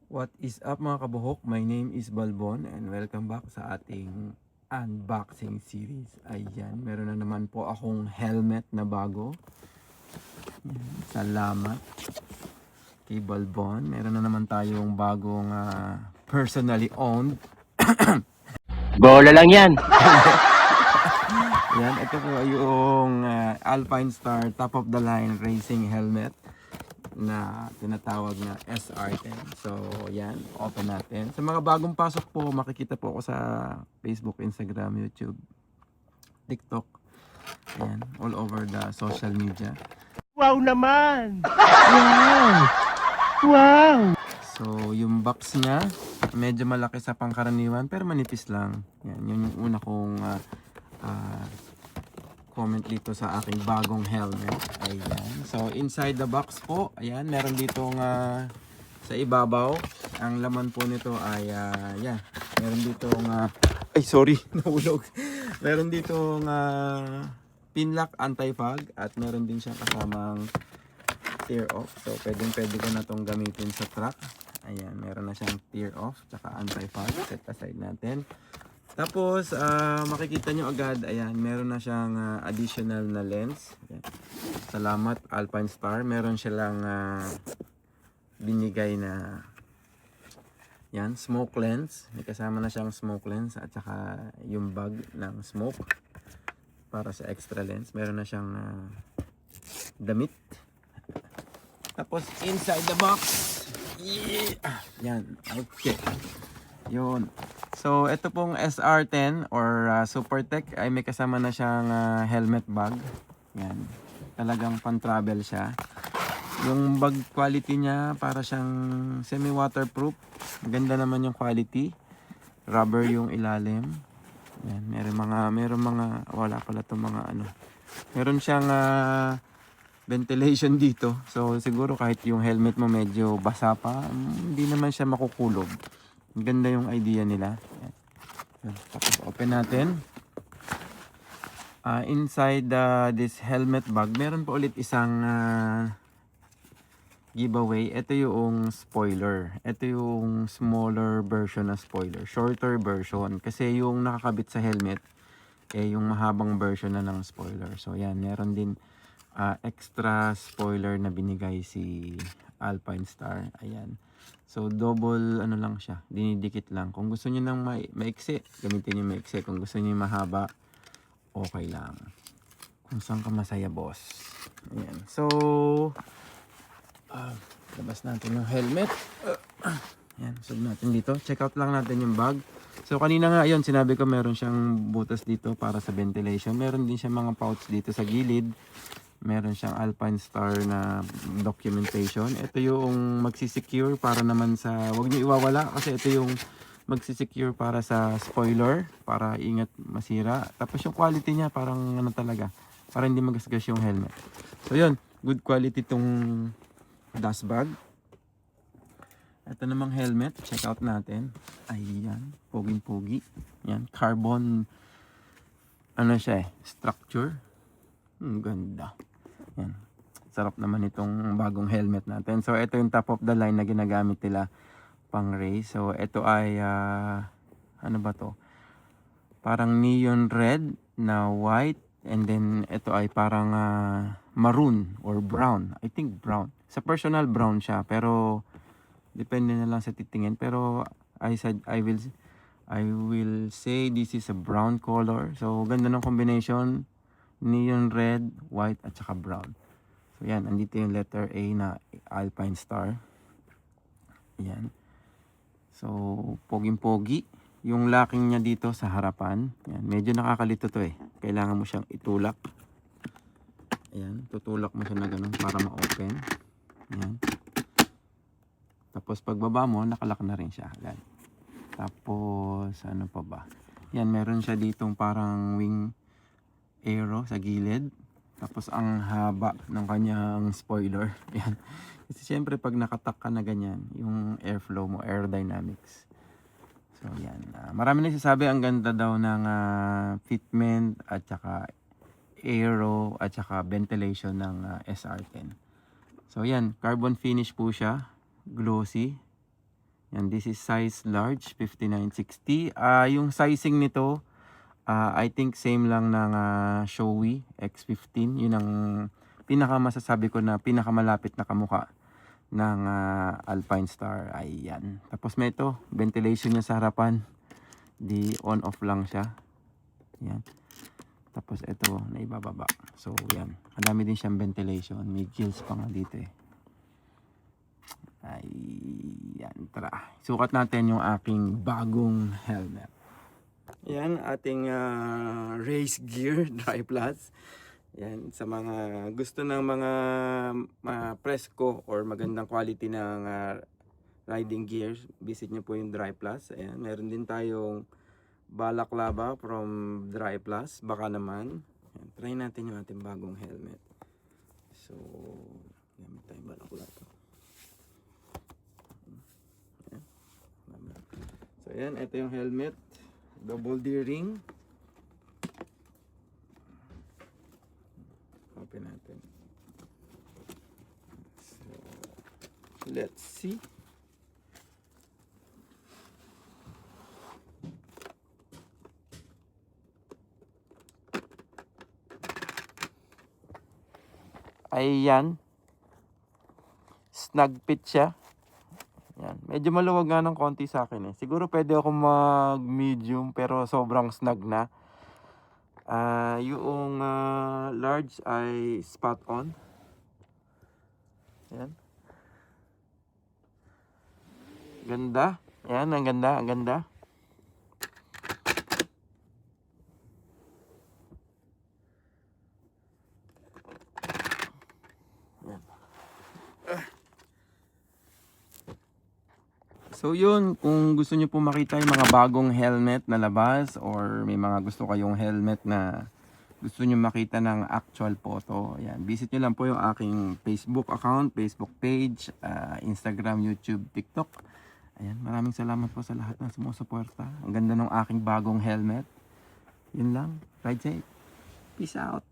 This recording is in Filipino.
What is up mga kabuhok? My name is Balbon and welcome back sa ating unboxing series. Ayan, meron na naman po akong helmet na bago. Ayan, salamat kay Balbon. Meron na naman tayong bagong personally owned. Bola lang yan. Ayan, ito po yung Alpine Star top of the line racing helmet na tinatawag na SR10. So, yan, open natin. Sa mga bagong pasok po, makikita po ako sa Facebook, Instagram, YouTube, TikTok. Ayan, all over the social media. Wow naman! Wow! Wow! So, yung box niya, medyo malaki sa pangkaraniwan, pero manipis lang. Yan, yun yung una kong comment dito sa aking bagong helmet. Ayan. So, inside the box po, ayan, meron ditong sa ibabaw. Ang laman po nito ay, yan, meron ditong, ay sorry, nahulog. Meron ditong pinlock anti-fog at meron din siyang kasamang tear off. So, pwede ko na tong gamitin sa truck. Ayan, meron na siyang tear off, tsaka anti-fog. Set aside natin. Tapos, makikita nyo agad, ayan, meron na siyang additional na lens. Ayan. Salamat Alpine Star. Meron silang binigay na yan, smoke lens. May kasama na siyang smoke lens at saka yung bag ng smoke para sa extra lens. Meron na siyang damit. Tapos, inside the box, yeah! Yan, okay. Yun. So, ito pong SR10 or Supertech ay may kasama na siyang helmet bag. Yan. Talagang pan-travel siya. Yung bag quality niya para siyang semi-waterproof. Ganda naman yung quality. Rubber yung ilalim. Yan. Meron mga wala pala itong mga ano. Meron siyang ventilation dito. So, siguro kahit yung helmet mo medyo basa pa, hindi naman siya makukulog. Ganda yung idea nila. Yan. Tapos open natin. Inside this helmet bag, meron pa ulit isang giveaway. Ito yung spoiler. Ito yung smaller version na spoiler. Shorter version. Kasi yung nakakabit sa helmet, yung mahabang version na ng spoiler. So yan, meron din extra spoiler na binigay si Alpine Star. Ayan. So, double ano lang siya. Dinidikit lang. Kung gusto niyo ng maiksi, gamitin niyo maiksi. Kung gusto niyo mahaba, okay lang. Kung saan ka masaya, boss. Ayan. So, labas natin yung helmet. Ayan. Sub natin dito. Check out lang natin yung bag. So, kanina nga, yun, sinabi ko meron siyang butas dito para sa ventilation. Meron din siya mga pouch dito sa gilid. Meron siyang Alpine Star na documentation. Ito yung magsisecure para naman sa, wag niyo iwawala kasi ito yung magsisecure para sa spoiler, para ingat masira. Tapos yung quality niya parang ano talaga, para hindi magasgas yung helmet. So yun, good quality tong dust bag. Ito namang helmet, check out natin. Ayan, poging-pogi. Yan, carbon ano siya structure. Ganda. Yan. Sarap naman itong bagong helmet natin. So, ito yung top of the line na ginagamit nila pang race. So, ito ay, ano ba to? Parang neon red na white. And then, ito ay parang maroon or brown. I think brown. Sa personal, brown siya. Pero, depende na lang sa titingin. Pero, I will say this is a brown color. So, ganda ng combination. Neon red, white, at saka brown. So, yan. Andito yung letter A na Alpine Star. Yan. So, poging-pogi. Yung locking niya dito sa harapan. Yan. Medyo nakakalito to eh. Kailangan mo siyang itulak. Ayan. Tutulak mo siya na ganun para ma-open. Yan. Tapos, pagbaba mo, nakalock na rin siya. Yan. Tapos, ano pa ba? Yan. Meron siya ditong parang wing arrow sa gilid. Tapos ang haba ng kanyang spoiler. Yan. Kasi syempre pag nakatak ka na ganyan, yung airflow mo, aerodynamics. So yan. Marami nagsasabi ang ganda daw ng fitment at saka aero at saka ventilation ng SR10. So yan, carbon finish po siya. Glossy. Yan, this is size large, 5960. Yung sizing nito, I think same lang ng Shoei X15. Yun ang pinakamasasabi ko na pinakamalapit na kamuka ng Alpine Star. Ayan. Tapos may ito, ventilation niya sa harapan. Di on off lang siya. Yan. Tapos ito, na ibababa. So, yan. Madami din siyang ventilation. May gills pa nga dito eh. Ayan, tara. Sukat natin yung aking bagong helmet. Yan, ating race gear, Dry Plus. Yan, sa mga gusto ng mga presko or magandang quality ng riding gears, visit nyo po yung Dry Plus. Ayan, meron din tayong balaklava from Dry Plus. Baka naman. Ayan, try natin yung ating bagong helmet. So, gamit tayong balaklava. So ayan, ito yung helmet, double D-ring. Open natin. So, let's see. Ayan. Snug fit siya. Yan. Medyo maluwag nga ng konti sa akin eh. Siguro pwede ako mag-medium pero sobrang snug na. Yung large ay spot on. Yan. Ganda. Yan, ang ganda, ang ganda. So yun, kung gusto nyo po makita yung mga bagong helmet na labas or may mga gusto kayong helmet na gusto nyo makita ng actual photo, ayan, visit nyo lang po yung aking Facebook account, Facebook page, Instagram, YouTube, TikTok. Ayan, maraming salamat po sa lahat ng sumusuporta. Ang ganda ng aking bagong helmet. Yun lang, ride safe. Peace out.